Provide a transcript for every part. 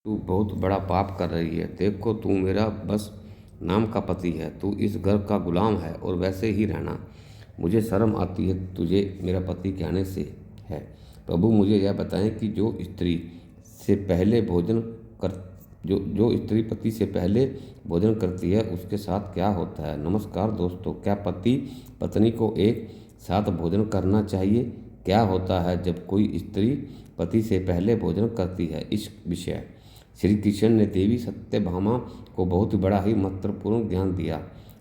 तू बहुत बड़ा पाप कर रही है। देखो, तू मेरा बस नाम का पति है। तू इस घर का गुलाम है और वैसे ही रहना। मुझे शर्म आती है तुझे मेरा पति कहने से है। प्रभु, मुझे यह बताएं कि जो स्त्री से पहले भोजन कर जो जो स्त्री पति से पहले भोजन करती है उसके साथ क्या होता है। नमस्कार दोस्तों, क्या पति पत्नी को एक साथ भोजन करना चाहिए? क्या होता है जब कोई स्त्री पति से पहले भोजन करती है? इस विषय श्री कृष्ण ने देवी सत्यभामा को बहुत बड़ा ही महत्वपूर्ण ज्ञान दिया,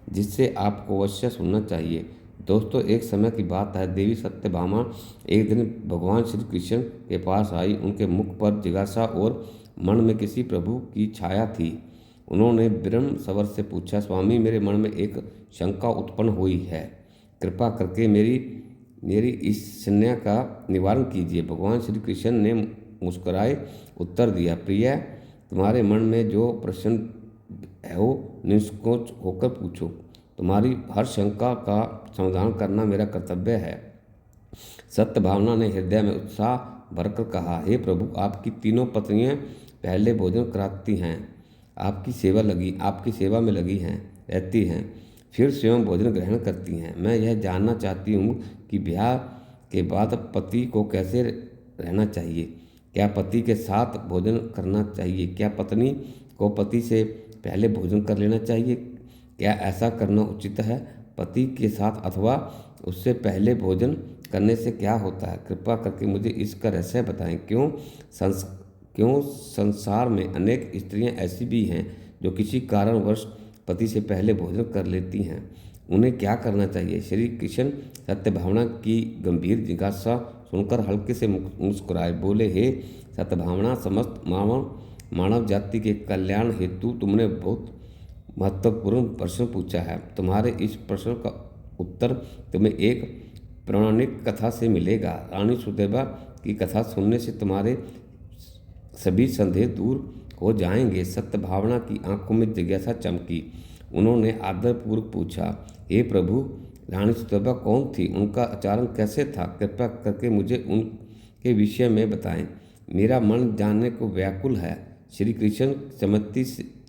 जिससे आपको अवश्य सुनना चाहिए। दोस्तों, एक समय की बात है, देवी सत्यभामा एक दिन भगवान श्री कृष्ण के पास आई। उनके मुख पर जिज्ञासा और मन में किसी प्रभु की छाया थी। उन्होंने विनम्र स्वर से पूछा, स्वामी, मेरे मन में एक शंका उत्पन्न हुई है। कृपा करके मेरी मेरी इस शंका का निवारण कीजिए। भगवान श्री कृष्ण ने मुस्कुराए उत्तर दिया, प्रिय, तुम्हारे मन में जो प्रश्न है वो निष्कोच होकर पूछो। तुम्हारी हर शंका का समाधान करना मेरा कर्तव्य है। सत्यभावना ने हृदय में उत्साह भरकर कहा, हे प्रभु, आपकी तीनों पत्नियां पहले भोजन कराती हैं, आपकी सेवा में लगी हैं, रहती हैं, फिर स्वयं भोजन ग्रहण करती हैं। मैं यह जानना चाहती हूँ कि ब्याह के बाद पति को कैसे रहना चाहिए। क्या पति के साथ भोजन करना चाहिए? क्या पत्नी को पति से पहले भोजन कर लेना चाहिए? क्या ऐसा करना उचित है? पति के साथ अथवा उससे पहले भोजन करने से क्या होता है? कृपा करके मुझे इसका रहस्य बताएं। क्यों संसार में अनेक स्त्रियां ऐसी भी हैं जो किसी कारणवश पति से पहले भोजन कर लेती हैं? उन्हें क्या करना चाहिए? श्री कृष्ण सत्यभावना की गंभीर जिज्ञासा सुनकर हल्के से मुस्कुराए, बोले, हे सत्यभावना, समस्त मानव जाति के कल्याण हेतु तुमने बहुत महत्वपूर्ण प्रश्न पूछा है। तुम्हारे इस प्रश्न का उत्तर तुम्हें एक पौराणिक कथा से मिलेगा। रानी सुदैवा की कथा सुनने से तुम्हारे सभी संदेह दूर हो जाएंगे। सत्यभावना की आंखों में जिज्ञासा चमकी। उन्होंने आदरपूर्वक पूछा, हे प्रभु, रानी सुदैवा कौन थी? उनका आचरण कैसे था? कृपया करके मुझे उनके विषय में बताएं। मेरा मन जानने को व्याकुल है। श्री कृष्ण सम्मति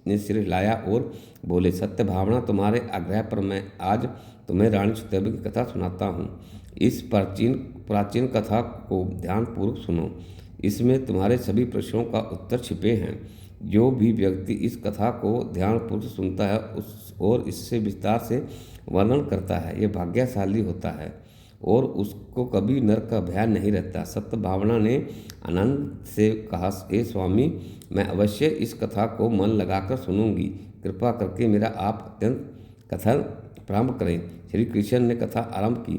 ने सिर हिलाया और बोले, सत्यभावना, तुम्हारे आग्रह पर मैं आज तुम्हें रानी सुदैवा की कथा सुनाता हूँ। इस प्राचीन कथा को ध्यानपूर्वक सुनो। इसमें तुम्हारे सभी प्रश्नों का उत्तर छिपे हैं। जो भी व्यक्ति इस कथा को ध्यानपूर्वक सुनता है और इससे विस्तार से वर्णन करता है, यह भाग्यशाली होता है और उसको कभी नरक का भय नहीं रहता। सत्यभावना ने आनंद से कहा, हे स्वामी, मैं अवश्य इस कथा को मन लगाकर सुनूंगी। कृपा करके मेरा आप अत्यंत कथन प्रारंभ करें। श्री कृष्ण ने कथा आरंभ की।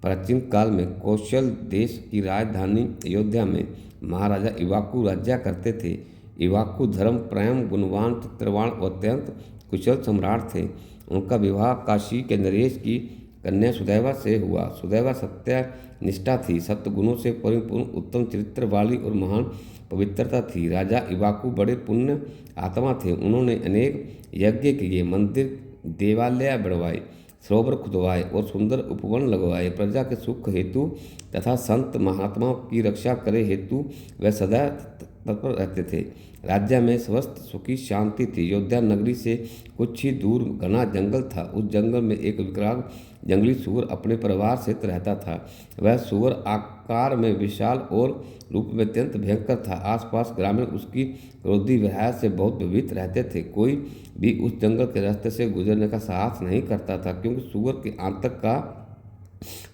प्राचीन काल में कौशल देश की राजधानी अयोध्या में महाराजा इवाकू राज्य करते थे। इवाकू धर्म, प्रेम, गुणवान, चित्रवान और अत्यंत कुशल सम्राट थे। उनका विवाह काशी के नरेश की कन्या सुदैवा से हुआ। सुदैवा सत्यनिष्ठा थी, सत्गुणों से परिपूर्ण, उत्तम चरित्र वाली और महान पवित्रता थी। राजा इवाकू बड़े पुण्य आत्मा थे। उन्होंने अनेक यज्ञ किए, मंदिर देवालय बढ़वाए, सरोवर खुदवाए और सुंदर उपवन लगवाए। प्रजा के सुख हेतु तथा संत महात्माओं की रक्षा करे हेतु वह सदा तत्पर रहते थे। राज्य में स्वस्थ सुखी शांति थी। अयोध्या नगरी से कुछ ही दूर घना जंगल था। उस जंगल में एक विकराल जंगली सुअर अपने परिवार सहित रहता था। वह सुअर आकार में विशाल और रूप में अत्यंत भयंकर था। आसपास ग्रामीण उसकी क्रोधी व्यवहार से बहुत भयभीत रहते थे। कोई भी उस जंगल के रास्ते से गुजरने का साहस नहीं करता था, क्योंकि सुअर के आतंक का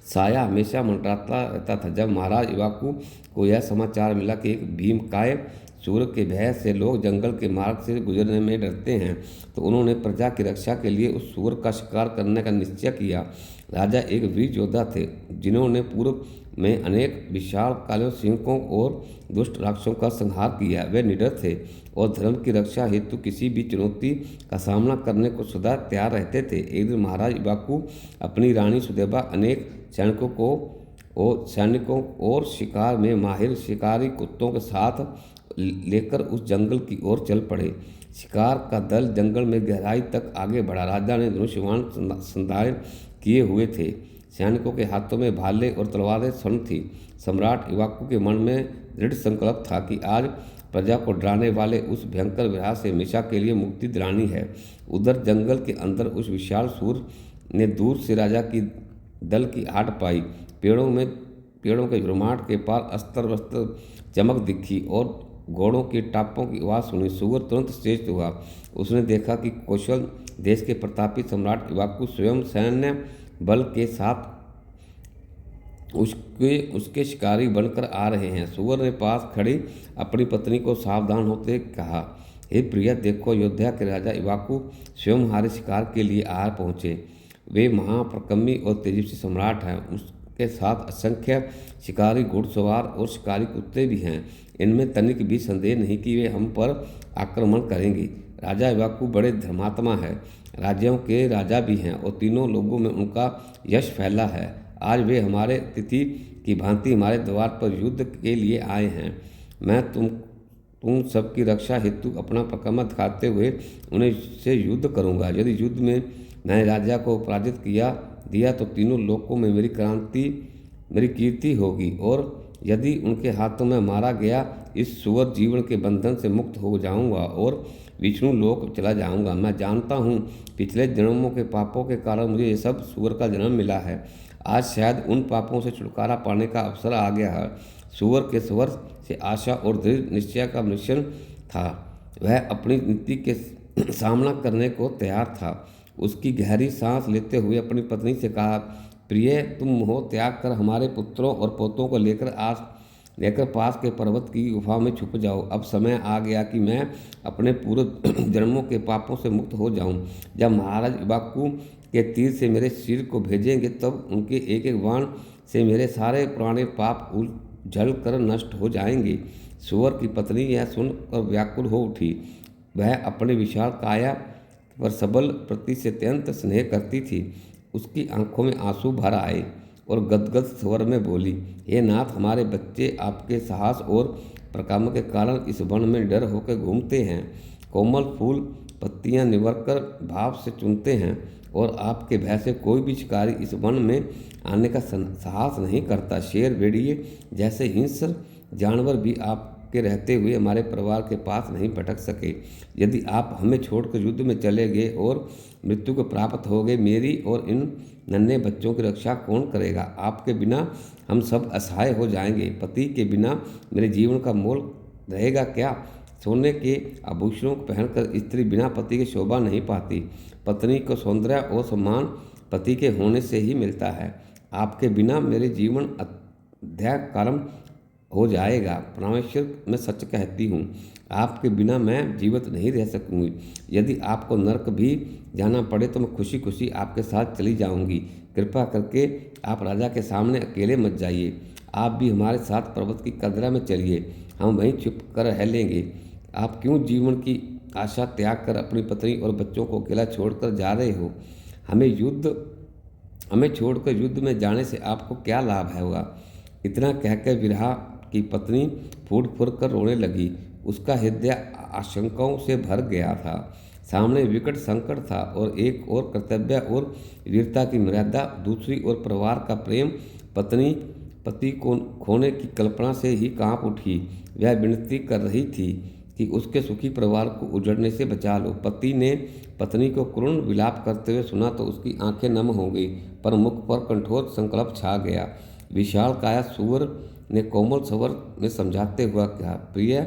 साया हमेशा मंडराता रहता था। जब महाराज इवाकू को यह समाचार मिला कि एक भीमकाय सूर के भय से लोग जंगल के मार्ग से गुजरने में डरते हैं, तो उन्होंने प्रजा की रक्षा के लिए उस सूअर का शिकार करने का निश्चय किया। राजा एक वीर योद्धा थे, जिन्होंने पूर्व में अनेक विशालकाय सिंहों और दुष्ट राक्षसों का संहार किया। वे निडर थे और धर्म की रक्षा हेतु किसी भी चुनौती का सामना करने को सदा तैयार रहते थे। एक दिन महाराज इवाकू अपनी रानी सुदैवा, अनेक सैनिकों और शिकार में माहिर शिकारी कुत्तों के साथ लेकर उस जंगल की ओर चल पड़े। शिकार का दल जंगल में गहराई तक आगे बढ़ा। राजा ने धनुष्यबाण संधारण किए हुए थे। सैनिकों के हाथों में भाले और तलवारें स्वर्ण थी। सम्राट इवाकू के मन में दृढ़ संकल्प था कि आज प्रजा को डराने वाले उस भयंकर विराह से हमेशा के लिए मुक्ति दिलानी है। उधर जंगल के अंदर उस विशाल सूर ने दूर से राजा की दल की आड़ पाई। पेड़ों के झुरमाट के पार अस्त्र वस्त्र चमक दिखी और घोड़ों के टापों की आवाज़ सुनी। सूअर तुरंत सचेत हुआ। उसने देखा कि कौशल देश के प्रतापी सम्राट इवाकू स्वयं सैन्य बल के साथ उसके शिकारी बनकर आ रहे हैं। सूअर ने पास खड़ी अपनी पत्नी को सावधान होते कहा, हे प्रिया, देखो, अयोध्या के राजा इवाकू स्वयं हमारे शिकार के लिए आ पहुँचे। वे महाप्रकम्मी और तेजस्वी सम्राट हैं। उसके साथ असंख्य शिकारी घुड़सवार और शिकारी कुत्ते भी हैं। इनमें तनिक भी संदेह नहीं कि वे हम पर आक्रमण करेंगे। राजा इवाकू बड़े धर्मात्मा है, राज्यों के राजा भी हैं और तीनों लोगों में उनका यश फैला है। आज वे हमारे अतिथि की भांति हमारे द्वार पर युद्ध के लिए आए हैं। मैं तुम सबकी रक्षा हेतु अपना पराक्रम दिखाते हुए उन्हें से युद्ध करूंगा। यदि युद्ध में मैंने राजा को पराजित दिया तो तीनों लोकों में मेरी कीर्ति होगी, और यदि उनके हाथों में मारा गया इस सुअर जीवन के बंधन से मुक्त हो जाऊंगा और विष्णु लोक चला जाऊंगा। मैं जानता हूँ पिछले जन्मों के पापों के कारण मुझे ये सब सुअर का जन्म मिला है। आज शायद उन पापों से छुटकारा पाने का अवसर आ गया है। सुअर के स्वर से आशा और दृढ़ निश्चय का मिश्रण था। वह अपनी नीति के सामना करने को तैयार था। उसकी गहरी सांस लेते हुए अपनी पत्नी से कहा, प्रिय, तुम मोह त्याग कर हमारे पुत्रों और पोतों को लेकर पास के पर्वत की गुफा में छुप जाओ। अब समय आ गया कि मैं अपने पूर्व जन्मों के पापों से मुक्त हो जाऊं। जब महाराज इवाकू के तीर से मेरे सिर को भेजेंगे तब उनके एक एक बाण से मेरे सारे पुराने पाप उजल कर नष्ट हो जाएंगे। सुअर की पत्नी यह सुनकर व्याकुल हो उठी। वह अपने विशाल काया पर सबल पति से अत्यंत स्नेह करती थी। उसकी आंखों में आंसू भर आए और गदगद स्वर में बोली, हे नाथ, हमारे बच्चे आपके साहस और पराक्रम के कारण इस वन में डर होकर घूमते हैं। कोमल फूल पत्तियां निवरकर भाव से चुनते हैं और आपके भय से कोई भी शिकारी इस वन में आने का साहस नहीं करता। शेर, भेड़िए जैसे हिंस्र जानवर भी आपके रहते हुए हमारे परिवार के पास नहीं भटक सके। यदि आप हमें छोड़कर युद्ध में चले गए और मृत्यु को प्राप्त हो गए, मेरी और इन नन्हे बच्चों की रक्षा कौन करेगा? आपके बिना हम सब असहाय हो जाएंगे। पति के बिना मेरे जीवन का मोल रहेगा क्या? सोने के आभूषणों को पहनकर स्त्री बिना पति के शोभा नहीं पाती। पत्नी को सौंदर्य और सम्मान पति के होने से ही मिलता है। आपके बिना मेरे जीवन अध्याय कर्म हो जाएगा। परमेश्वर, मैं सच कहती हूँ, आपके बिना मैं जीवित नहीं रह सकूँगी। यदि आपको नरक भी जाना पड़े तो मैं खुशी खुशी आपके साथ चली जाऊँगी। कृपा करके आप राजा के सामने अकेले मत जाइए। आप भी हमारे साथ पर्वत की कदरा में चलिए, हम वहीं छुप कर रह लेंगे। आप क्यों जीवन की आशा त्याग कर अपनी पत्नी और बच्चों को अकेला छोड़कर जा रहे हो? हमें छोड़कर युद्ध में जाने से आपको क्या लाभ होगा? इतना कहकर विरहा की पत्नी फूट फूट कर रोने लगी। उसका हृदय आशंकाओं से भर गया था। सामने विकट संकट था और एक और कर्तव्य और वीरता की मर्यादा, दूसरी ओर परिवार का प्रेम। पति को खोने की कल्पना से ही कांप उठी। वह विनती कर रही थी कि उसके सुखी परिवार को उजड़ने से बचा लो। पति ने पत्नी को करुण विलाप करते हुए सुना तो उसकी आंखें नम हो गई, पर मुख पर कठोर संकल्प छा गया। विशाल काया सुअर ने कोमल स्वर में समझाते हुआ कहा, प्रिय,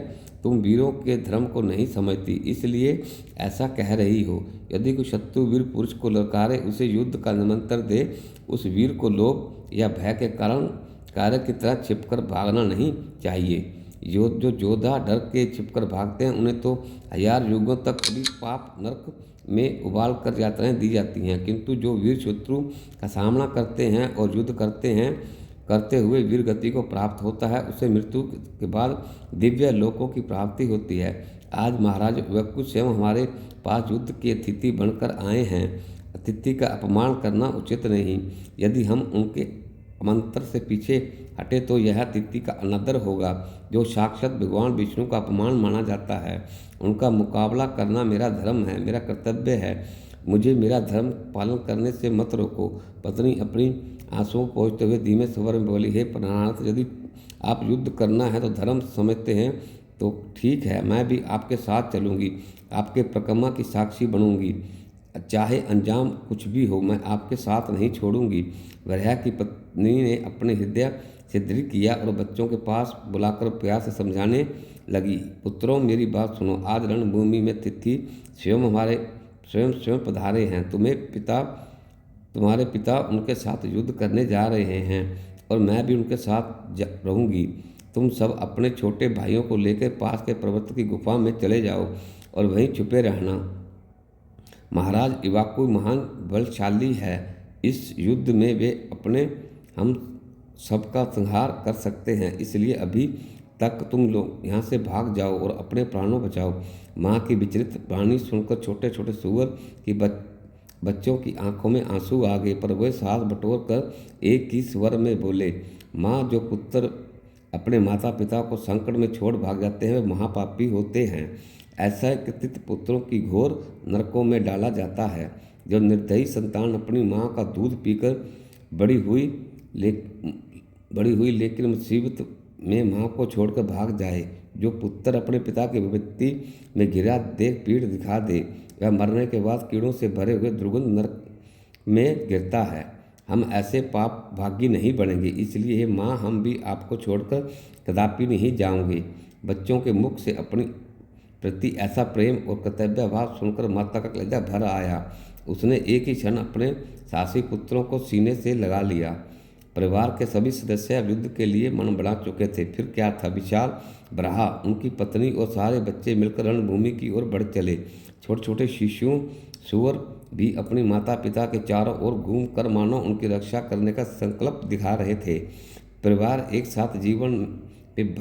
तुम वीरों के धर्म को नहीं समझती, इसलिए ऐसा कह रही हो। यदि कोई शत्रु वीर पुरुष को ललकारे, उसे युद्ध का निमंत्रण दे, उस वीर को लोभ या भय के कारण कार्य की तरह छिपकर भागना नहीं चाहिए। जो योद्धा डर के छिपकर भागते हैं उन्हें तो 1000 युगों तक कभी पाप नरक में उबाल कर यात्राएं दी जाती हैं, किंतु जो वीर शत्रु का सामना करते हैं और युद्ध करते हुए वीर गति को प्राप्त होता है, उसे मृत्यु के बाद दिव्य लोकों की प्राप्ति होती है। आज महाराज इवाकू स्वयं हमारे पास युद्ध के अतिथि बनकर आए हैं। अतिथि का अपमान करना उचित नहीं। यदि हम उनके आमंत्रण से पीछे हटे तो यह अतिथि का अनादर होगा, जो साक्षात भगवान विष्णु का अपमान माना जाता है। उनका मुकाबला करना मेरा धर्म है, मेरा कर्तव्य है। मुझे मेरा धर्म पालन करने से मत रोको। पत्नी अपनी आंसुओं को पोंछते हुए धीमे स्वर में बोली, हे प्राणनाथ, यदि आप युद्ध करना है तो धर्म समझते हैं तो ठीक है, मैं भी आपके साथ चलूँगी, आपके परिक्रमा की साक्षी बनूँगी, चाहे अंजाम कुछ भी हो, मैं आपके साथ नहीं छोड़ूंगी। वरहा की पत्नी ने अपने हृदय से दृढ़ किया और बच्चों के पास बुलाकर प्यार से समझाने लगी, पुत्रों मेरी बात सुनो, आज रणभूमि में तिथि स्वयं पधारे हैं। तुम्हारे पिता उनके साथ युद्ध करने जा रहे हैं और मैं भी उनके साथ रहूंगी। तुम सब अपने छोटे भाइयों को लेकर पास के पर्वत की गुफा में चले जाओ और वहीं छुपे रहना। महाराज इवाकू महान बलशाली है, इस युद्ध में वे अपने हम सबका संहार कर सकते हैं, इसलिए अभी तक तुम लोग यहाँ से भाग जाओ और अपने प्राणों बचाओ। माँ की विचलित वाणी सुनकर छोटे छोटे सूअर की बच्चों की आंखों में आंसू आ गए, पर वे सास बटोर कर एक ही स्वर में बोले, माँ, जो पुत्र अपने माता पिता को संकट में छोड़ भाग जाते हैं वे महापापी होते हैं। ऐसा कृतित पुत्रों की घोर नरकों में डाला जाता है। जो निर्दयी संतान अपनी माँ का दूध पीकर बड़ी हुई लेकिन मुसीबत में माँ को छोड़कर भाग जाए, जो पुत्र अपने पिता की विपत्ति में घिरा देख पीठ दिखा दे, वह मरने के बाद कीड़ों से भरे हुए दुर्गंध नरक में गिरता है। हम ऐसे पाप भागी नहीं बनेंगे, इसलिए हे माँ, हम भी आपको छोड़कर कदापि नहीं जाएंगे। बच्चों के मुख से अपनी प्रति ऐसा प्रेम और कर्तव्य भाव सुनकर माता का कलेजा भर आया। उसने एक ही क्षण अपने सासी पुत्रों को सीने से लगा लिया। परिवार के सभी सदस्य युद्ध के लिए मन बना चुके थे। फिर क्या था, विशाल बराह, उनकी पत्नी और सारे बच्चे मिलकर रणभूमि की ओर बढ़ चले। छोटे छोटे शिशुओं सूअर भी अपने माता पिता के चारों ओर घूम कर मानो उनकी रक्षा करने का संकल्प दिखा रहे थे। परिवार एक साथ जीवन में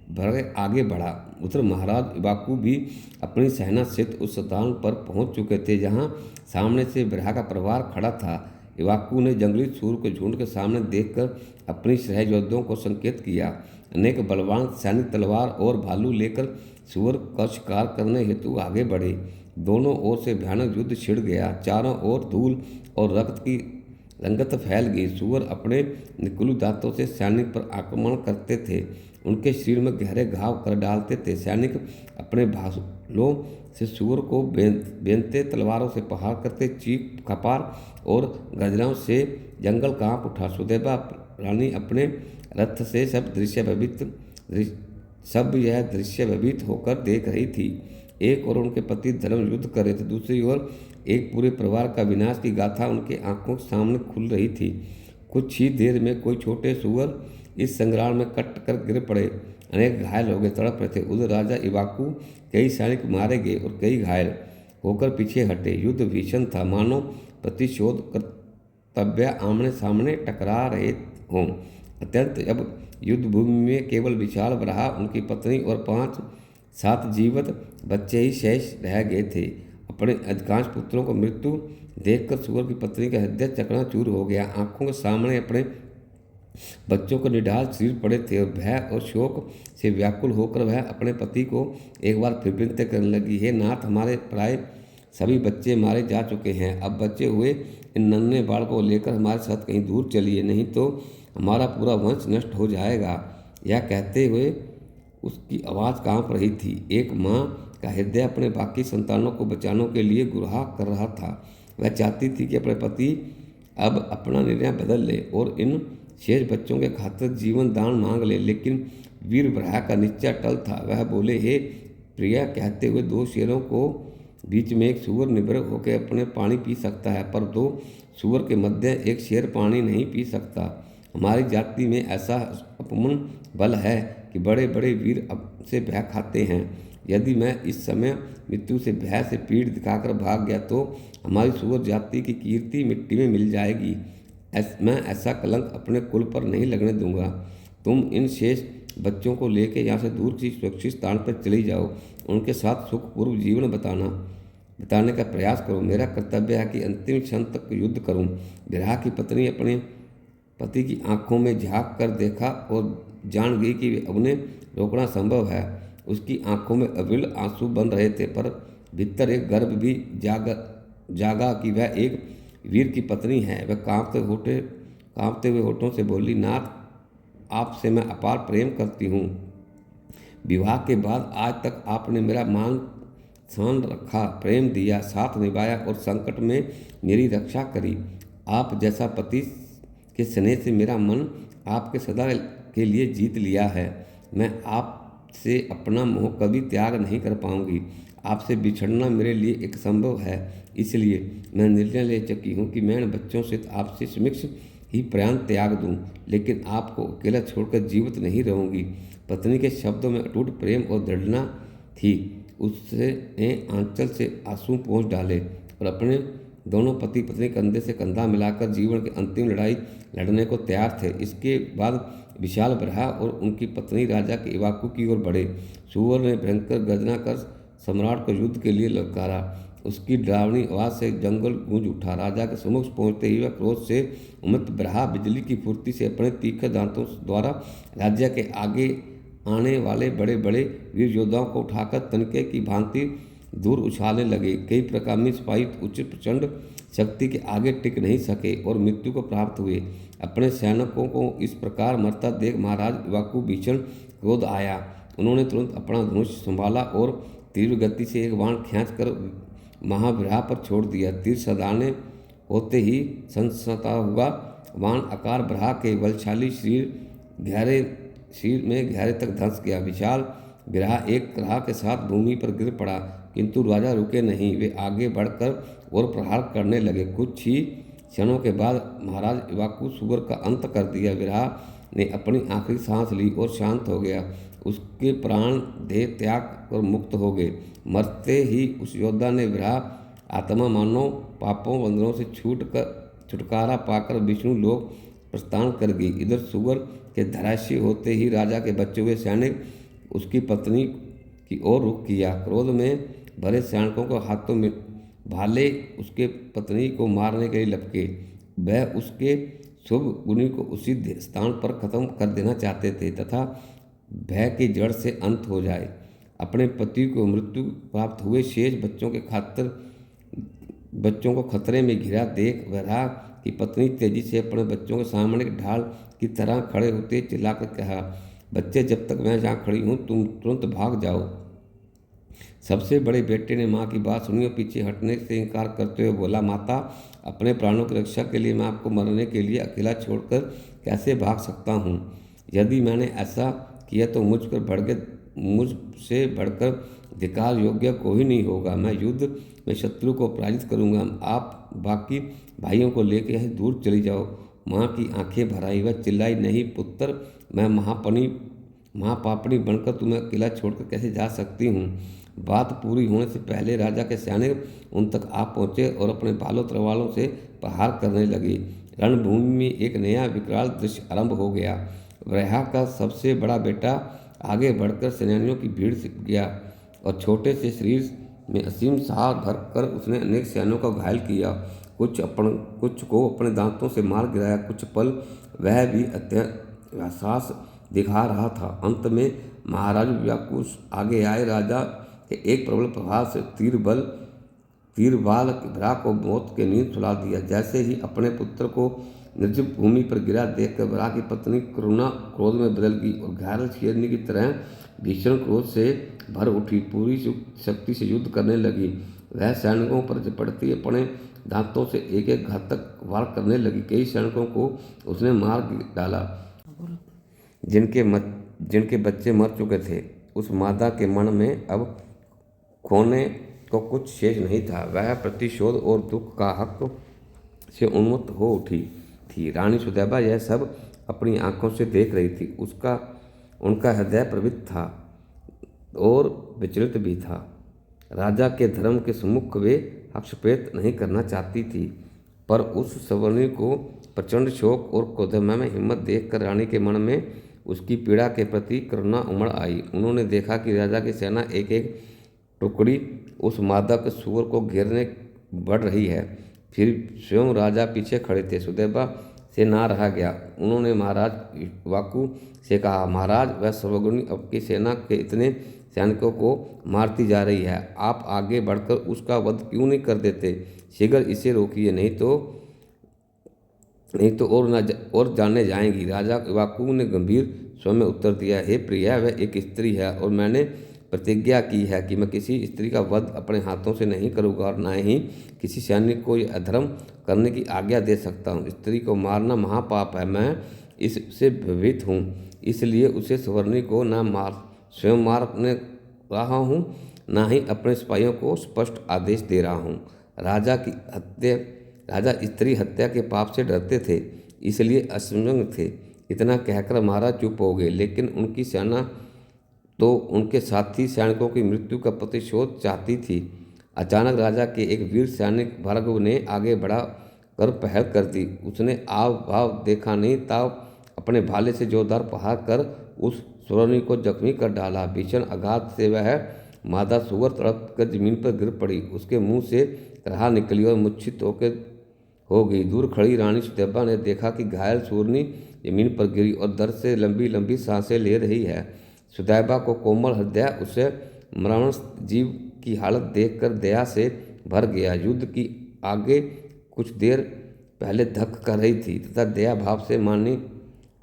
भरे आगे बढ़ा। उधर महाराज इवाकू भी अपनी सेना स्थित उस स्थान पर पहुंच चुके थे जहां सामने से बराह का परिवार खड़ा था। इवाकू ने जंगली सूर के झुंड के सामने देखकर अपनी सहयोद्धियों को संकेत किया। अनेक बलवान सैनिक तलवार और भालू लेकर सूअर का शिकार करने हेतु आगे बढ़े। दोनों ओर से भयानक युद्ध छिड़ गया। चारों ओर धूल और रक्त की रंगत फैल गई। सूअर अपने निकलू दांतों से सैनिक पर आक्रमण करते थे, उनके शरीर में गहरे घाव कर डालते थे। सैनिक अपने भालों से सूअर को बेनते तलवारों से प्रहार करते। चीख खपार और गर्जनाओं से जंगल कांप उठा। सुदैवा रानी अपने रथ से यह दृश्य भयभीत होकर देख रही थी। एक ओर उनके पति धर्म युद्ध कर रहे थे, दूसरी ओर एक पूरे परिवार का विनाश की गाथा उनके आंखों के सामने खुल रही थी। कुछ ही देर में कोई छोटे सूअर इस संग्राम में कट कर गिर पड़े। अनेक घायल हो गए, तड़प रहे थे। उधर राजा इवाकू कई सैनिक मारे गए और कई घायल होकर पीछे हटे। युद्ध भीषण था, मानो प्रतिशोध कर्तव्य आमने सामने टकरा रहे हों। अत्यंत अब युद्ध भूमि में केवल विशाल बराह, उनकी पत्नी और 5-7 जीवित बच्चे ही शेष रह गए थे। अपने अधिकांश पुत्रों को मृत्यु देखकर सूअर की पत्नी का हृदय चकनाचूर हो गया। आंखों के सामने अपने बच्चों को निढाल सिर पड़े थे और भय और शोक से व्याकुल होकर वह अपने पति को एक बार फिर विनती करने लगी, हे नाथ, हमारे प्राय सभी बच्चे मारे जा चुके हैं। अब बचे हुए इन नन्हे बालकों को लेकर हमारे साथ कहीं दूर चलिए, नहीं तो हमारा पूरा वंश नष्ट हो जाएगा। यह कहते हुए उसकी आवाज़ कांप रही थी। एक माँ का हृदय अपने बाकी संतानों को बचाने के लिए गुहार कर रहा था। वह चाहती थी कि अपने पति अब अपना निर्णय बदल ले और इन शेष बच्चों के खातिर जीवन दान मांग ले, लेकिन वीर बराह का निश्चय अटल था। वह बोले, हे प्रिया, कहते हुए 2 शेरों को बीच में एक सूअर निर्भय होकर अपने पानी पी सकता है, पर 2 सूअर के मध्य एक शेर पानी नहीं पी सकता। हमारी जाति में ऐसा अपमन बल है कि बड़े बड़े वीर अब से भय खाते हैं। यदि मैं इस समय मृत्यु से भय से पीठ दिखाकर भाग गया तो हमारी सूअर जाति की कीर्ति मिट्टी में मिल जाएगी। मैं ऐसा कलंक अपने कुल पर नहीं लगने दूंगा। तुम इन शेष बच्चों को लेकर यहाँ से दूर किसी सुरक्षित स्थान पर चली जाओ, उनके साथ सुखपूर्व जीवन बताने का प्रयास करो। मेरा कर्तव्य है कि अंतिम क्षण तक युद्ध करूं। बराह की पत्नी अपने पति की आंखों में झांक कर देखा और जान गई कि उन्हें रोकना संभव है। उसकी आंखों में अविरल आंसू बन रहे थे, पर भीतर एक गर्व भी जागा कि वह एक वीर की पत्नी है। वह कांपते हुए होठों से बोली, नाथ, आपसे मैं अपार प्रेम करती हूँ। विवाह के बाद आज तक आपने मेरा मान शान रखा, प्रेम दिया, साथ निभाया और संकट में मेरी रक्षा करी। आप जैसा पति के स्नेह से मेरा मन आपके सदा के लिए जीत लिया है। मैं आपसे अपना मोह कभी त्याग नहीं कर पाऊंगी। आपसे बिछड़ना मेरे लिए एक संभव है, इसलिए मैं निर्णय ले चुकी हूँ कि मैं बच्चों से आपसे समक्ष ही प्राण त्याग दूं, लेकिन आपको अकेला छोड़कर जीवित नहीं रहूंगी। पत्नी के शब्दों में अटूट प्रेम और दृढ़ता थी। उसने आंचल से आंसू पोंछ डाले और अपने दोनों पति पत्नी कंधे से कंधा मिलाकर जीवन की अंतिम लड़ाई लड़ने को तैयार थे। इसके बाद विशाल बरहा और उनकी पत्नी राजा के इवाकू की ओर बढ़े। सुअर ने भयंकर गर्जना कर सम्राट को युद्ध के लिए ललकारा। उसकी डरावनी आवाज़ से जंगल गूंज उठा। राजा के सम्मुख पहुंचते ही वह क्रोध से उन्मत्त बरहा बिजली की फुर्ती से अपने तीखे दांतों द्वारा राज्य के आगे आने वाले बड़े बड़े वीर योद्धाओं को उठाकर तनके की भांति दूर उछालने लगे। कई प्रकार में सिपाही उच्च प्रचंड शक्ति के आगे टिक नहीं सके और मृत्यु को प्राप्त हुए। अपने सैनिकों को इस प्रकार मरता देख महाराज इवाकू भीषण क्रोध आया। उन्होंने तुरंत अपना धनुष संभाला और तीव्र गति से एक बाण खींचकर महाविराह पर छोड़ दिया। तीर सदाने होते ही संसता हुआ बाण आकार बरहा के बलशाली शरीर में गहरे तक धंस गया। विशाल बिरहा एक कराह के साथ भूमि पर गिर पड़ा, किंतु राजा रुके नहीं। वे आगे बढ़कर और प्रहार करने लगे। कुछ ही क्षणों के बाद महाराज इवाकू सुअर का अंत कर दिया। बिरहा ने अपनी आखिरी सांस ली और शांत हो गया। उसके प्राण देह त्याग कर मुक्त हो गए। मरते ही उस योद्धा ने बिरहा आत्मा मानव पापों बंधनों से छुटकारा पाकर विष्णु लोक प्रस्थान कर गई। इधर सुअर के धराशायी होते ही राजा के बचे हुए सैनिक उसकी पत्नी की ओर रुख किया। क्रोध में भरे सैनिकों को हाथों में भाले उसके पत्नी को मारने के लिए लपके। वह उसके शुभ गुणी को उसी स्थान पर खत्म कर देना चाहते थे तथा भय की जड़ से अंत हो जाए। अपने पति को मृत्यु प्राप्त हुए शेष बच्चों को खतरे में घिरा देख बरहा की पत्नी तेजी से अपने बच्चों के सामने ढाल की तरह खड़े होते चिल्लाकर कहा, बच्चे, जब तक मैं यहाँ खड़ी हूँ तुम तुरंत भाग जाओ। सबसे बड़े बेटे ने माँ की बात सुनी और पीछे हटने से इनकार करते हुए बोला, माता, अपने प्राणों की रक्षा के लिए मैं आपको मरने के लिए अकेला छोड़कर कैसे भाग सकता हूँ। यदि मैंने ऐसा किया तो मुझसे बढ़कर धिक्कार योग्य कोई नहीं होगा। मैं युद्ध में शत्रु को पराजित करूँगा। आप बाकी भाइयों को लेकर यहीं दूर चली जाओ। माँ की आंखें भर आई। वह चिल्लाई, नहीं पुत्र, मैं महापापनी बनकर तुम्हें अकेला छोड़कर कैसे जा सकती हूँ। बात पूरी होने से पहले राजा के सैनिक उन तक आ पहुँचे और अपने भालों तलवारों से प्रहार करने लगे। रणभूमि में एक नया विकराल दृश्य आरंभ हो गया। बरहा का सबसे बड़ा बेटा आगे बढ़कर सेनानियों की भीड़ से गया और छोटे से शरीर में असीम साहस भरकर उसने अनेक सैनिकों को घायल किया। कुछ को अपने दांतों से मार गिराया। कुछ पल वह भी अत्यासास दिखा रहा था। अंत में महाराज इवाकू आगे आए। राजा के एक प्रबल प्रहार से तीरबाल बरहा को मौत के नींद सुला दिया। जैसे ही अपने पुत्र को निर्जीव भूमि पर गिरा देखकर बरहा की पत्नी करुणा क्रोध में बदल गई और घायल शेरनी की तरह भीषण क्रोध से भर उठी। पूरी शक्ति से युद्ध करने लगी। वह सैनिकों पर झपटती अपने दांतों से एक एक घातक वार करने लगी। कई सैनिकों को उसने मार डाला जिनके बच्चे मर चुके थे। उस मादा के मन में अब खोने को कुछ शेष नहीं था। वह प्रतिशोध और दुख का हक से उन्मत्त हो उठी थी। रानी सुदैबा यह सब अपनी आंखों से देख रही थी। उनका हृदय प्रवृत्त था और विचलित भी था। राजा के धर्म के सम्मुख वे हस्तक्षेप नहीं करना चाहती थी, पर उस सवर्णी को प्रचंड शोक और क्रोधमय में हिम्मत देखकर रानी के मन में उसकी पीड़ा के प्रति करुणा उमड़ आई। उन्होंने देखा कि राजा की सेना एक एक टुकड़ी उस मादक सुअर को घेरने बढ़ रही है। फिर स्वयं राजा पीछे खड़े थे। सुदैबा से ना रहा गया। उन्होंने महाराज इवाकू से कहा, महाराज, वह सर्वगुणी आपकी सेना के इतने सैनिकों को मारती जा रही है। आप आगे बढ़कर उसका वध क्यों नहीं कर देते? शीघ्र इसे रोकिए, नहीं तो और जाने जाएंगी। राजा इवाकू ने गंभीर स्वयं में उत्तर दिया, हे प्रिया, वह एक स्त्री है और मैंने प्रतिज्ञा की है कि मैं किसी स्त्री का वध अपने हाथों से नहीं करूँगा और न ही किसी सैनिक को यह अधर्म करने की आज्ञा दे सकता हूँ। स्त्री को मारना महापाप है, मैं इससे भयभीत हूँ, इसलिए उसे सुवर्णी को न स्वयं मारने रहा हूँ, न ही अपने सिपाहियों को स्पष्ट आदेश दे रहा हूँ। राजा स्त्री हत्या के पाप से डरते थे, इसलिए असंयम थे। इतना कहकर महाराज चुप हो गए, लेकिन उनकी सेना तो उनके साथी सैनिकों की मृत्यु का प्रतिशोध चाहती थी। अचानक राजा के एक वीर सैनिक भार्गव ने आगे बढ़ा कर पहल कर दी। उसने आव भाव देखा नहीं, तब अपने भाले से जोरदार प्रहार कर उस सुरनी को जख्मी कर डाला। भीषण आघात से वह मादा सुअर तड़प कर जमीन पर गिर पड़ी। उसके मुंह से राह निकली और मूर्छित हो गई। दूर खड़ी रानी सुदैबा ने देखा कि घायल सूरनी जमीन पर गिरी और दर्द से लंबी लंबी सांसें ले रही है। सुदैबा को कोमल हृदय उसे मरणस्थ जीव की हालत देखकर दया से भर गया। युद्ध की आगे कुछ देर पहले धक कर रही थी तथा दया भाव से मानी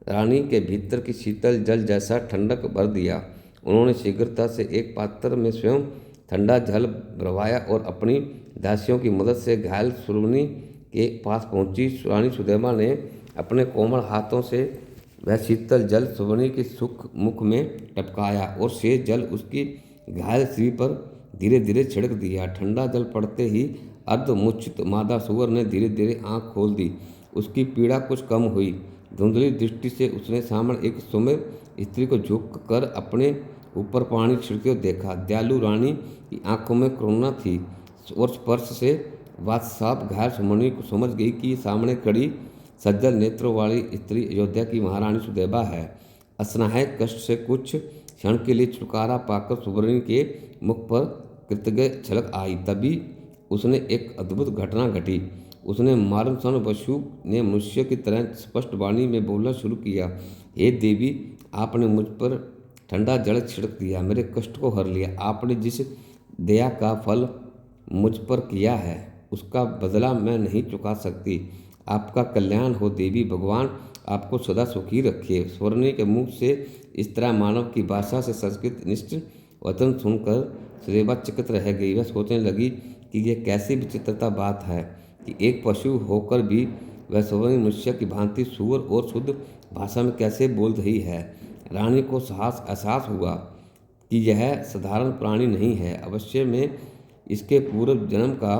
रानी के भीतर की शीतल जल जैसा ठंडक भर दिया। उन्होंने शीघ्रता से एक पात्र में स्वयं ठंडा जल भरवाया और अपनी दासियों की मदद से घायल सुरवनी के पास पहुंची। रानी सुदैमा ने अपने कोमल हाथों से वह शीतल जल सुरवनी के सुख मुख में टपकाया और शेष जल उसकी घायल शरीर पर धीरे धीरे छिड़क दिया। ठंडा जल पड़ते ही अर्धमूर्छित मादा सुअर ने धीरे धीरे आंख खोल दी। उसकी पीड़ा कुछ कम हुई। धुंधली दृष्टि से उसने सामने एक सुंदर स्त्री को झुक कर अपने ऊपर पानी छिड़के देखा। दयालु रानी की आंखों में करुणा थी और स्पर्श से बात साफ घायल सुमनी को समझ गई कि सामने खड़ी सज्जल नेत्रों वाली स्त्री अयोध्या की महारानी सुदैबा है। असनाहय कष्ट से कुछ क्षण के लिए छुटकारा पाकर सुवर्णी के मुख पर कृतज्ञ झलक आई। तभी उसने एक अद्भुत घटना घटी। उसने मार्मसन वसु ने मनुष्य की तरह स्पष्ट वाणी में बोलना शुरू किया, हे देवी, आपने मुझ पर ठंडा जल छिड़क दिया, मेरे कष्ट को हर लिया। आपने जिस दया का फल मुझ पर किया है उसका बदला मैं नहीं चुका सकती। आपका कल्याण हो देवी, भगवान आपको सदा सुखी रखे। स्वर्णी के मुख से इस तरह मानव की भाषा से संस्कृत निष्ठ वचन सुनकर सुदैबा चकित रह गई। वह सोचने लगी कि यह कैसी विचित्रता बात है कि एक पशु होकर भी वह स्वर्णी मनुष्य की भांति सुअर और शुद्ध भाषा में कैसे बोल रही है। रानी को एहसास हुआ कि यह साधारण प्राणी नहीं है, अवश्य में इसके पूर्व जन्म का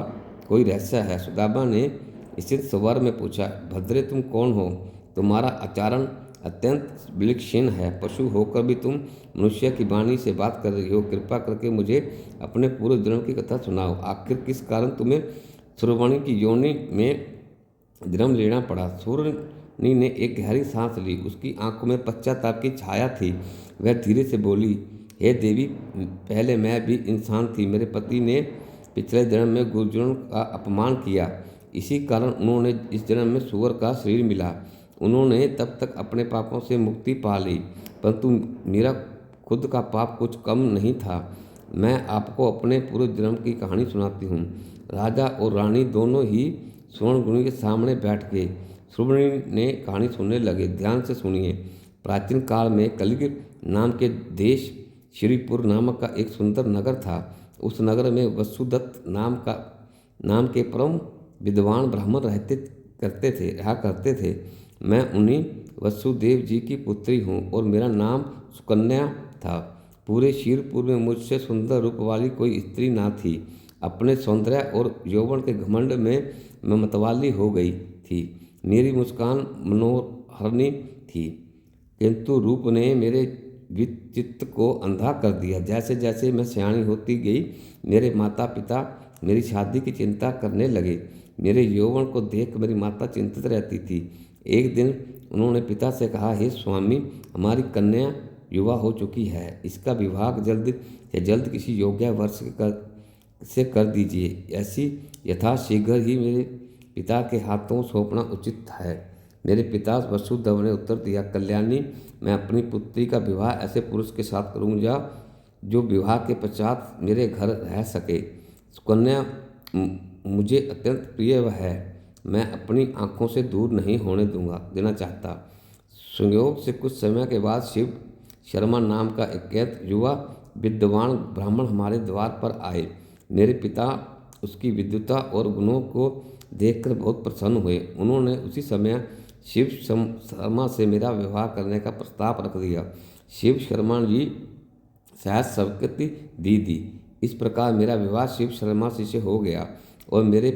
कोई रहस्य है। सुदामा ने स्थिर स्वर में पूछा, भद्रे, तुम कौन हो? तुम्हारा आचरण अत्यंत विलक्षण है। पशु होकर भी तुम मनुष्य की वाणी से बात कर रही हो। कृपा करके मुझे अपने पूर्व जन्म की कथा सुनाओ। आखिर किस कारण तुम्हें सुरवणी की योनि में जन्म लेना पड़ा? सुरवणी ने एक गहरी सांस ली। उसकी आंखों में पश्चाताप की छाया थी। वह धीरे से बोली, हे देवी, पहले मैं भी इंसान थी। मेरे पति ने पिछले जन्म में गुरुजनों का अपमान किया, इसी कारण उन्होंने इस जन्म में सुअर का शरीर मिला। उन्होंने तब तक अपने पापों से मुक्ति पा ली, परंतु मेरा खुद का पाप कुछ कम नहीं था। मैं आपको अपने पूर्व जन्म की कहानी सुनाती हूँ। राजा और रानी दोनों ही सुवर्णगुणी के सामने बैठ गए। सुवर्णी ने कहानी सुनने लगे। ध्यान से सुनिए। प्राचीन काल में कलिग नाम के देश श्रीपुर नामक का एक सुंदर नगर था। उस नगर में वसुदत्त नाम के परम विद्वान ब्राह्मण रहा करते थे। मैं उन्हीं वसुदेव जी की पुत्री हूँ और मेरा नाम सुकन्या था। पूरे क्षीरपुर में मुझसे सुंदर रूप वाली कोई स्त्री ना थी। अपने सौंदर्य और यौवन के घमंड में मैं मतवाली हो गई थी। मेरी मुस्कान मनोहरणी थी, किंतु रूप ने मेरे चित्त को अंधा कर दिया। जैसे जैसे मैं सयानी होती गई, मेरे माता पिता मेरी शादी की चिंता करने लगे। मेरे यौवन को देख मेरी माता चिंतित रहती थी। एक दिन उन्होंने पिता से कहा, हे स्वामी, हमारी कन्या युवा हो चुकी है, इसका विवाह जल्द से जल्द किसी योग्य वर्ष से कर दीजिए। ऐसी यथाशीघ्र ही मेरे पिता के हाथों सौंपना उचित है। मेरे पिता वसुदेव ने उत्तर दिया, कल्याणी, मैं अपनी पुत्री का विवाह ऐसे पुरुष के साथ करूँगा जो विवाह के पश्चात मेरे घर रह सके। कन्या मुझे अत्यंत प्रिय है, मैं अपनी आंखों से दूर नहीं होने देना चाहता। संयोग से कुछ समय के बाद शिव शर्मा नाम का एक कैद युवा विद्वान ब्राह्मण हमारे द्वार पर आए। मेरे पिता उसकी विद्वता और गुणों को देखकर बहुत प्रसन्न हुए। उन्होंने उसी समय शिव शर्मा से मेरा विवाह करने का प्रस्ताव रख दिया। शिव शर्मा जी शायद स्वीकृति दी। इस प्रकार मेरा विवाह शिव शर्मा से हो गया और मेरे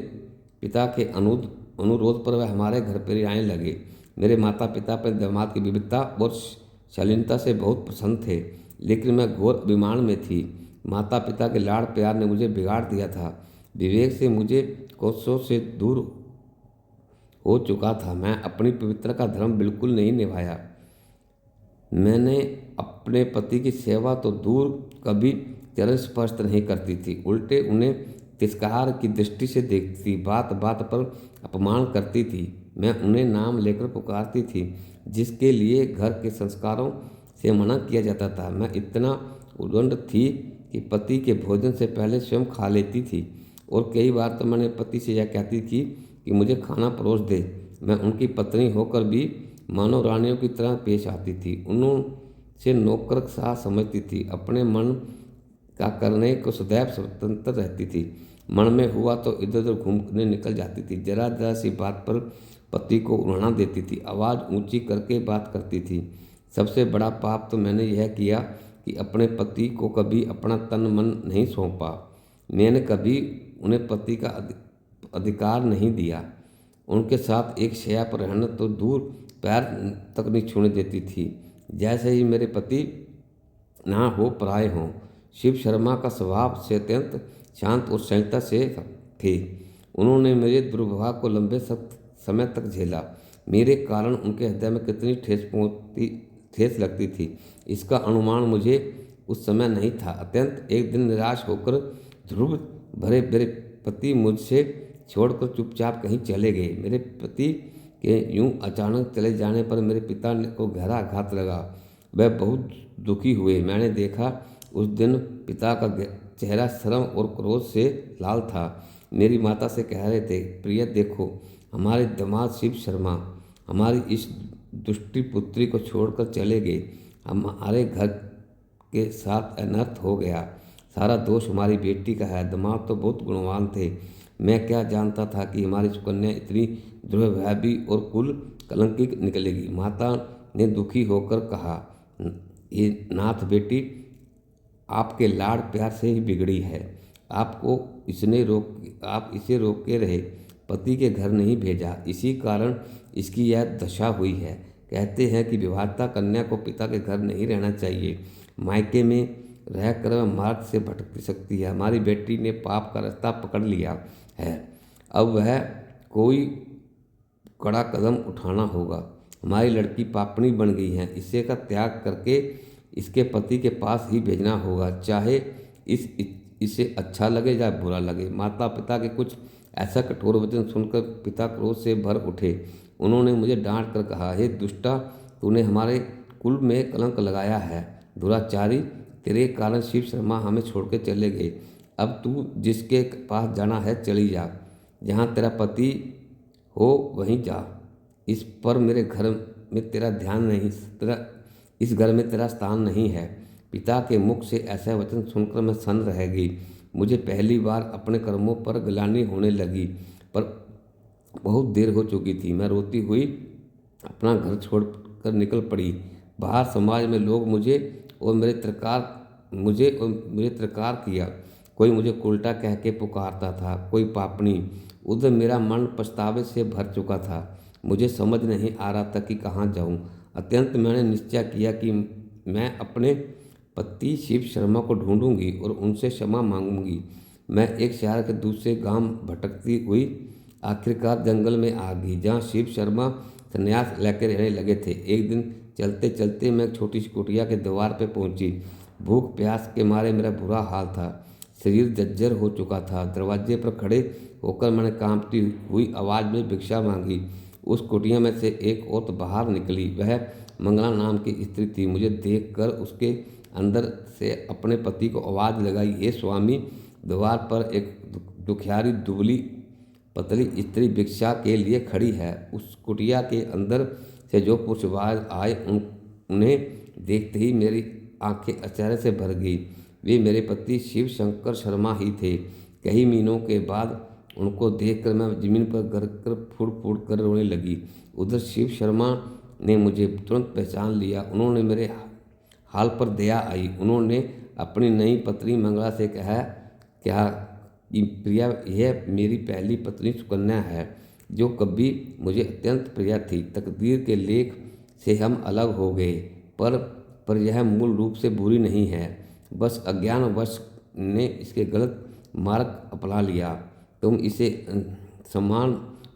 पिता के अनुरोध पर वह हमारे घर पर आने लगे। मेरे माता पिता पर दामाद की विविधता और शालीनता से बहुत प्रसन्न थे, लेकिन मैं घोर अभिमान में थी। माता पिता के लाड़ प्यार ने मुझे बिगाड़ दिया था। विवेक से मुझे कोसों से दूर हो चुका था। मैं अपनी पवित्रता का धर्म बिल्कुल नहीं निभाया। मैंने अपने पति की सेवा तो दूर कभी चरण स्पर्श नहीं करती थी, उल्टे उन्हें तिरस्कार की दृष्टि से देखती, बात बात पर अपमान करती थी। मैं उन्हें नाम लेकर पुकारती थी जिसके लिए घर के संस्कारों से मना किया जाता था। मैं इतना उद्दंड थी कि पति के भोजन से पहले स्वयं खा लेती थी और कई बार तो मैंने पति से यह कहती थी कि मुझे खाना परोस दे। मैं उनकी पत्नी होकर भी मानव रानियों की तरह पेश आती थी। उन्होंने नौकर सा समझती थी। अपने मन का करने को सदैव स्वतंत्र रहती थी। मन में हुआ तो इधर उधर घूमने निकल जाती थी। जरा जरा सी बात पर पति को उड़ाना देती थी। आवाज़ ऊंची करके बात करती थी। सबसे बड़ा पाप तो मैंने यह किया कि अपने पति को कभी अपना तन मन नहीं सौंपा। मैंने कभी उन्हें पति का अधिकार नहीं दिया। उनके साथ एक शैया पर रहना तो दूर पैर तक नहीं छूने देती थी, जैसे ही मेरे पति ना हो पराए हों। शिव शर्मा का स्वभाव से अत्यंत शांत और संयमता से थे। उन्होंने मेरे दुर्व्यवहार को लंबे समय तक झेला। मेरे कारण उनके हृदय में कितनी ठेस लगती थी, इसका अनुमान मुझे उस समय नहीं था। अत्यंत एक दिन निराश होकर ध्रुव भरे मेरे पति मुझसे छोड़कर चुपचाप कहीं चले गए। मेरे पति के यूं अचानक चले जाने पर मेरे पिता को गहरा आघात लगा। वह बहुत दुखी हुए। मैंने देखा उस दिन पिता का चेहरा शर्म और क्रोध से लाल था। मेरी माता से कह रहे थे, प्रिय देखो, हमारे दामाद शिव शर्मा हमारी इस दुष्टी पुत्री को छोड़कर चले गए। हमारे घर के साथ अनर्थ हो गया। सारा दोष हमारी बेटी का है। दामाद तो बहुत गुणवान थे। मैं क्या जानता था कि हमारी सुकन्या इतनी दुर्भावी और कुल कलंकी निकलेगी। माता ने दुखी होकर कहा, ये नाथ बेटी आपके लाड़ प्यार से ही बिगड़ी है। आप इसे रोक के रहे, पति के घर नहीं भेजा, इसी कारण इसकी यह दशा हुई है। कहते हैं कि विवाहिता कन्या को पिता के घर नहीं रहना चाहिए। मायके में रहकर वह मार्ग से भटक सकती है। हमारी बेटी ने पाप का रास्ता पकड़ लिया है। अब वह कोई कड़ा कदम उठाना होगा। हमारी लड़की पापनी बन गई है। इसे का त्याग करके इसके पति के पास ही भेजना होगा, चाहे इसे अच्छा लगे या बुरा लगे। माता पिता के कुछ ऐसा कठोर वचन सुनकर पिता क्रोध से भर उठे। उन्होंने मुझे डांट कर कहा, हे दुष्टा, तूने हमारे कुल में कलंक लगाया है। दुराचारी, तेरे कारण शिव शर्मा हमें छोड़ के चले गए। अब तू जिसके पास जाना है चली जा। जहाँ तेरा पति हो वहीं जा। इस पर मेरे घर में तेरा ध्यान नहीं, इस घर में तेरा स्थान नहीं है। पिता के मुख से ऐसा वचन सुनकर मैं सन्न रह गई। मुझे पहली बार अपने कर्मों पर ग्लानि होने लगी, पर बहुत देर हो चुकी थी। मैं रोती हुई अपना घर छोड़कर निकल पड़ी। बाहर समाज में लोग मुझे और मेरे तिरस्कार किया। कोई मुझे उल्टा कह के पुकारता था, कोई पापनी। उधर मेरा मन पछतावे से भर चुका था। मुझे समझ नहीं आ रहा था कि कहाँ जाऊँ। अत्यंत मैंने निश्चय किया कि मैं अपने पति शिव शर्मा को ढूंढूंगी और उनसे क्षमा मांगूंगी। मैं एक शहर के दूसरे गांव भटकती हुई आखिरकार जंगल में आ गई, जहाँ शिव शर्मा संन्यास लेकर रहने लगे थे। एक दिन चलते चलते मैं छोटी सी कुटिया के द्वार पर पहुंची। भूख प्यास के मारे मेरा बुरा हाल था। शरीर जर्जर हो चुका था। दरवाजे पर खड़े होकर मैंने कांपती हुई आवाज़ में भिक्षा मांगी। उस कुटिया में से एक औरत बाहर निकली। वह मंगला नाम की स्त्री थी। मुझे देखकर उसके अंदर से अपने पति को आवाज़ लगाई, हे स्वामी, द्वार पर एक दुखियारी दुबली पतली स्त्री भिक्षा के लिए खड़ी है। उस कुटिया के अंदर से जो पुरुषवाज आए उन्हें देखते ही मेरी आंखें आश्चर्य से भर गई। वे मेरे पति शिव शंकर शर्मा ही थे। कई महीनों के बाद उनको देखकर मैं जमीन पर गिर कर फुड़ फुड़ कर रोने लगी। उधर शिव शर्मा ने मुझे तुरंत पहचान लिया। उन्होंने मेरे हाल पर दया आई। उन्होंने अपनी नई पत्नी मंगला से कहा क्या कि प्रिया, यह मेरी पहली पत्नी सुकन्या है, जो कभी मुझे अत्यंत प्रिय थी। तकदीर के लेख से हम अलग हो गए, पर यह मूल रूप से बुरी नहीं है। बस अज्ञानवश ने इसके गलत मार्ग अपना लिया। तुम इसे सम्मान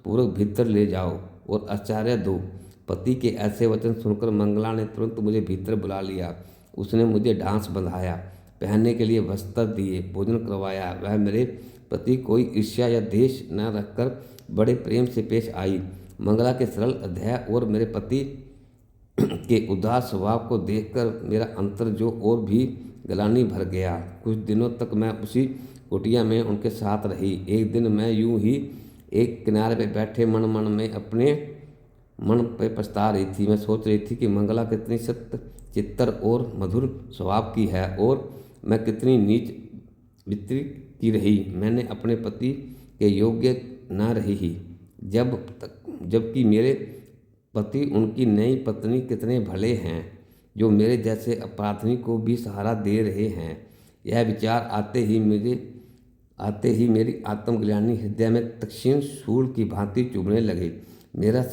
पूर्वक भीतर ले जाओ और आश्चर्य दो। पति के ऐसे वचन सुनकर मंगला ने तुरंत मुझे भीतर बुला लिया। उसने मुझे ढांस बंधाया, पहनने के लिए वस्त्र दिए, भोजन करवाया। वह मेरे प्रति कोई ईर्ष्या या द्वेष न रखकर बड़े प्रेम से पेश आई। मंगला के सरल अध्यय और मेरे पति के उदास स्वभाव को देखकर मेरा अंतर जो और भी गलानी भर गया। कुछ दिनों तक मैं उसी कुटिया में उनके साथ रही। एक दिन मैं यूं ही एक किनारे पे बैठे मन मन में अपने मन पे पछता रही थी। मैं सोच रही थी कि मंगला कितनी सत्य चित्तर और मधुर स्वभाव की है और मैं कितनी नीच वित्री की रही। मैंने अपने पति के योग्य न रही ही, जबकि मेरे पति उनकी नई पत्नी कितने भले हैं, जो मेरे जैसे अपराधी को भी सहारा दे रहे हैं। यह विचार आते ही मेरी आत्मग्लानि हृदय में तक्षण शूल की भांति चुभने लगे। मेरा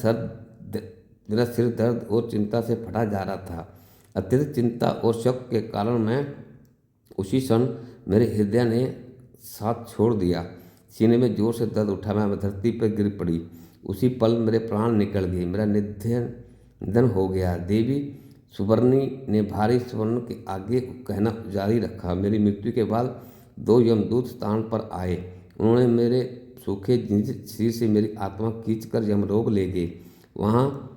सिर दर्द और चिंता से फटा जा रहा था। अत्यधिक चिंता और शक के कारण मैं उसी क्षण मेरे हृदय ने साथ छोड़ दिया। सीने में जोर से दर्द उठा, मैं धरती पर गिर पड़ी। उसी पल मेरे प्राण निकल गए, मेरा निधन हो गया। देवी सुवर्णी ने भारी स्वर्ण के आगे कहना जारी रखा। मेरी मृत्यु के बाद 2 यमदूत स्थान पर आए। उन्होंने मेरे सूखे शरीर से मेरी आत्मा खींचकर यमलोक ले गए। वहाँ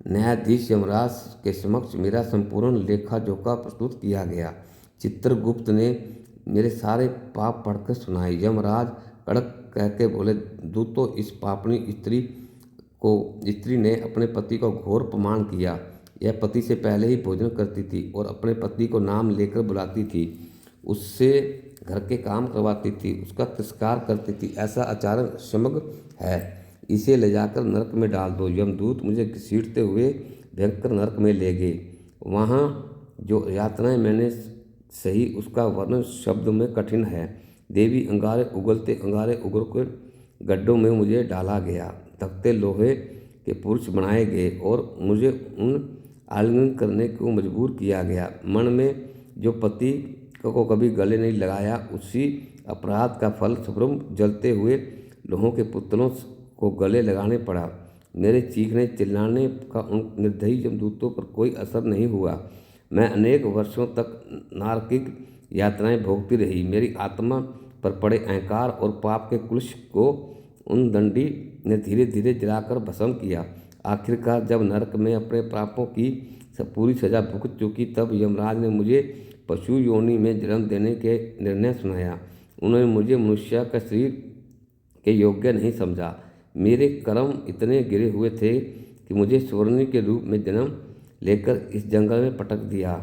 न्यायाधीश यमराज के समक्ष मेरा संपूर्ण लेखा जोखा प्रस्तुत किया गया। चित्रगुप्त ने मेरे सारे पाप पढ़कर सुनाए। यमराज कड़क कहके बोले, दूतों, इस पापनी स्त्री ने अपने पति को घोर अपमान किया। यह पति से पहले ही भोजन करती थी और अपने पति को नाम लेकर बुलाती थी, उससे घर के काम करवाती थी, उसका तिरस्कार करती थी। ऐसा आचरण क्षम्य है। इसे ले जाकर नरक में डाल दो। यमदूत मुझे घसीटते हुए भयंकर नरक में ले गए। वहाँ जो यातनाएं मैंने सही उसका वर्णन शब्द में कठिन है। देवी अंगारे उगलते अंगारे उगर के गड्ढों में मुझे डाला गया। तख्ते लोहे के पुरुष बनाए गए और मुझे उन आलिंगन करने को मजबूर किया गया। मन में जो पति को कभी गले नहीं लगाया, उसी अपराध का फल स्वरूप जलते हुए लोहों के पुतलों को गले लगाने पड़ा। मेरे चीखने चिल्लाने का उन निर्दयी यमदूतों पर कोई असर नहीं हुआ। मैं अनेक वर्षों तक नारकीक यातनाएं भोगती रही। मेरी आत्मा पर पड़े अहंकार और पाप के कुलश को उन दंडी ने धीरे धीरे जलाकर भस्म किया। आखिरकार जब नरक में अपने पापों की पूरी सजा भुगत चुकी, तब यमराज ने मुझे पशु योनि में जन्म देने के निर्णय सुनाया। उन्होंने मुझे मनुष्य का शरीर के योग्य नहीं समझा। मेरे कर्म इतने गिरे हुए थे कि मुझे स्वर्ण के रूप में जन्म लेकर इस जंगल में पटक दिया।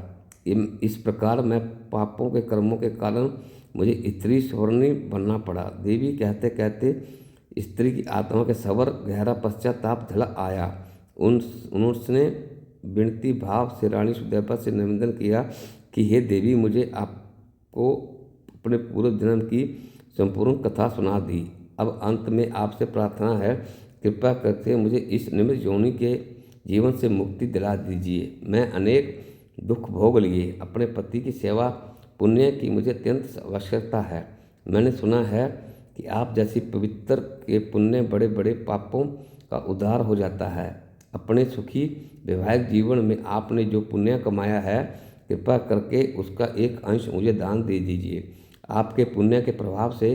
इस प्रकार मैं पापों के कर्मों के कारण मुझे स्त्री स्वर्णी बनना पड़ा। देवी कहते कहते स्त्री की आत्मा के सवर गहरा पश्चाताप झलक आया। उन्होंने विनती भाव से रानी सुदैपा से निवेदन किया कि हे देवी, मुझे आपको अपने पूर्व जन्म की संपूर्ण कथा सुना दी। अब अंत में आपसे प्रार्थना है, कृपया करके मुझे इस निमित्त योनि के जीवन से मुक्ति दिला दीजिए। मैं अनेक दुख भोग लिए। अपने पति की सेवा पुण्य की मुझे अत्यंत आवश्यकता है। मैंने सुना है कि आप जैसी पवित्र के पुण्य बड़े बड़े पापों का उद्धार हो जाता है। अपने सुखी वैवाहिक जीवन में आपने जो पुण्य कमाया है, कृपा करके उसका एक अंश मुझे दान दे दीजिए। आपके पुण्य के प्रभाव से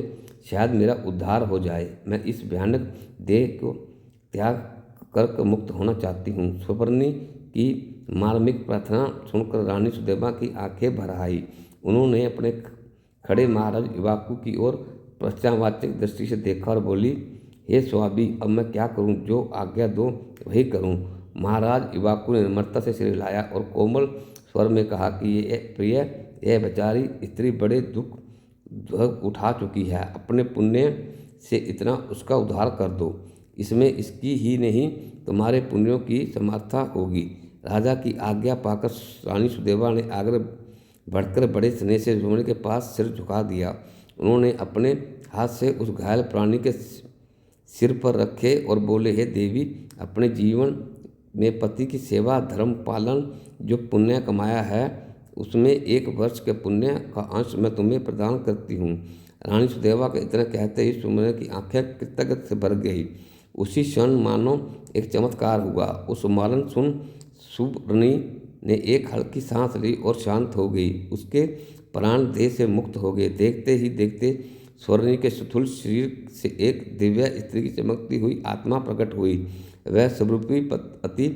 शायद मेरा उद्धार हो जाए। मैं इस भयानक देह को त्याग कर मुक्त होना चाहती हूँ। सुवर्णी की मार्मिक प्रार्थना सुनकर रानी सुदैमा की आंखें भर आई। उन्होंने अपने खड़े महाराज इवाकू की ओर प्रश्नवाचक दृष्टि से देखा और बोली, हे स्वामी, अब मैं क्या करूं? जो आज्ञा दो वही करूं। महाराज इवाकू ने नम्रता से सिर हिलाया और कोमल स्वर में कहा कि ये प्रिय, यह बेचारी स्त्री बड़े दुख उठा चुकी है, अपने पुण्य से इतना उसका उद्धार कर दो। इसमें इसकी ही नहीं तुम्हारे पुण्यों की समर्था होगी। राजा की आज्ञा पाकर रानी सुदेवा ने आगे बढ़कर बड़े स्नेह से रुक्मिणी के पास सिर झुका दिया। उन्होंने अपने हाथ से उस घायल प्राणी के सिर पर रखे और बोले, हे देवी, अपने जीवन में पति की सेवा, धर्म पालन जो पुण्य कमाया है, उसमें 1 वर्ष के पुण्य का अंश मैं तुम्हें प्रदान करती हूँ। रानी सुदेवा के इतना कहते ही सुमन की आंखें कृतज्ञता से भर गई। उसी क्षण मानो एक चमत्कार हुआ। उस मालन सुन सुवर्णी ने एक हल्की सांस ली और शांत हो गई। उसके प्राण देह से मुक्त हो गए। देखते ही देखते स्वर्णी के स्थूल शरीर से एक दिव्य स्त्री की चमकती हुई आत्मा प्रकट हुई। वह स्वरूपी अति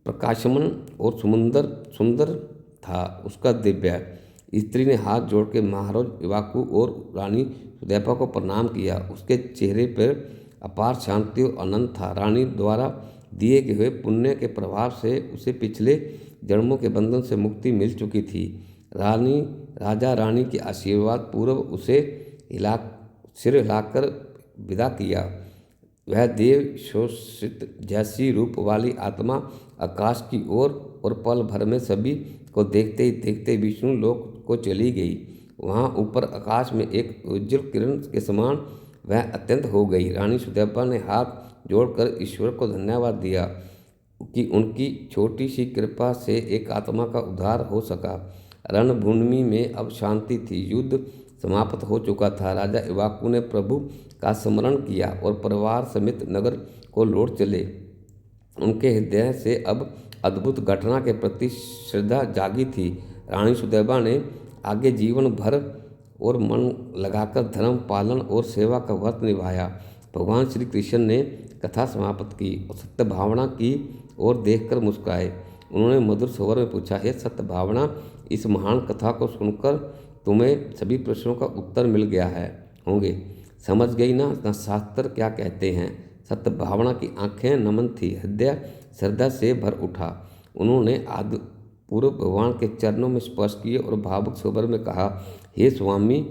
प्रकाशमान और सुंदर था। उसका दिव्य स्त्री ने हाथ जोड़ के महाराज इवाकू और रानी सुदेवा को प्रणाम किया। उसके चेहरे पर अपार शांति और आनंद था। रानी द्वारा दिए गए हुए पुण्य के प्रभाव से उसे पिछले जन्मों के बंधन से मुक्ति मिल चुकी थी। राजा रानी के आशीर्वाद पूर्व उसे सिर हिलाकर विदा किया। वह देव शोषित जैसी रूप वाली आत्मा आकाश की ओर और पल भर में सभी को देखते ही देखते विष्णु लोक को चली गई। वहाँ ऊपर आकाश में एक उज्ज्वल किरण के समान वह अत्यंत हो गई। रानी सुदेवा ने हाथ जोड़कर ईश्वर को धन्यवाद दिया कि उनकी छोटी सी कृपा से एक आत्मा का उद्धार हो सका। रणभूमि में अब शांति थी। युद्ध समाप्त हो चुका था। राजा इवाकू ने प्रभु का स्मरण किया और परिवार समेत नगर को लौट चले। उनके हृदय से अब अद्भुत घटना के प्रति श्रद्धा जागी थी। रानी सुदेवा ने आगे जीवन भर और मन लगाकर धर्म पालन और सेवा का व्रत निभाया। भगवान श्री कृष्ण ने कथा समाप्त की और सत्य भावना की ओर देखकर मुस्कुराए। उन्होंने मधुर स्वर में पूछा, हे सत्य भावना, इस महान कथा को सुनकर तुम्हें सभी प्रश्नों का उत्तर मिल गया है होंगे। समझ गई ना शास्त्र क्या कहते हैं। सत्य भावना की आंखें नमन थी, हृदय श्रद्धा से भर उठा। उन्होंने आदि पूर्व भगवान के चरणों में स्पर्श किए और भावुक स्वर में कहा, हे स्वामी,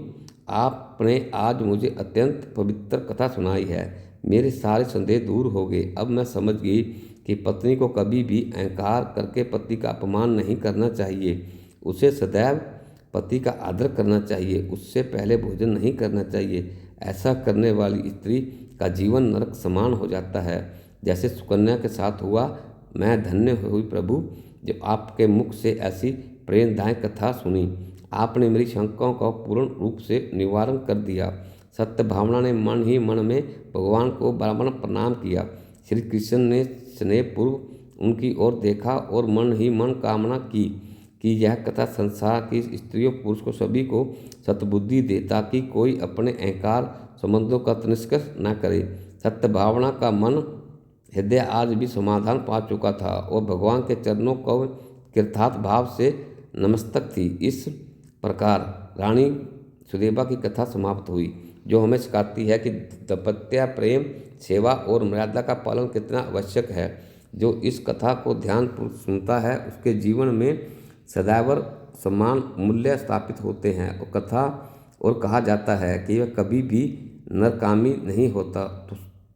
आपने आज मुझे अत्यंत पवित्र कथा सुनाई है। मेरे सारे संदेह दूर हो गए। अब मैं समझ गई कि पत्नी को कभी भी अहंकार करके पति का अपमान नहीं करना चाहिए। उसे सदैव पति का आदर करना चाहिए। उससे पहले भोजन नहीं करना चाहिए। ऐसा करने वाली स्त्री का जीवन नरक समान हो जाता है, जैसे सुकन्या के साथ हुआ। मैं धन्य हुई प्रभु, जब आपके मुख से ऐसी प्रेरणादायक कथा सुनी। आपने मेरी शंकाओं का पूर्ण रूप से निवारण कर दिया। सत्य भावना ने मन ही मन में भगवान को बारंबार प्रणाम किया। श्री कृष्ण ने स्नेहपूर्व उनकी ओर देखा और मन ही मन कामना की कि यह कथा संसार की स्त्रियों पुरुष को सभी को सद्बुद्धि दे, ताकि कोई अपने अहंकार संबंधों का तिरस्कार न करे। सत्य भावना का मन हृदय आज भी समाधान पा चुका था और भगवान के चरणों को कृतार्थ भाव से नमस्तक थी। इस प्रकार रानी सुदेवा की कथा समाप्त हुई, जो हमें सिखाती है कि दाम्पत्य प्रेम, सेवा और मर्यादा का पालन कितना आवश्यक है। जो इस कथा को ध्यानपूर्वक सुनता है, उसके जीवन में सदैव समान मूल्य स्थापित होते हैं और कथा और कहा जाता है कि वह कभी भी नरकामी नहीं होता।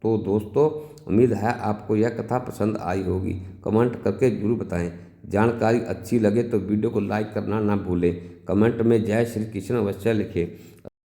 तो दोस्तों, उम्मीद है आपको यह कथा पसंद आई होगी। कमेंट करके जरूर बताएं। जानकारी अच्छी लगे तो वीडियो को लाइक करना ना भूलें। कमेंट में जय श्री कृष्ण अवश्य लिखें।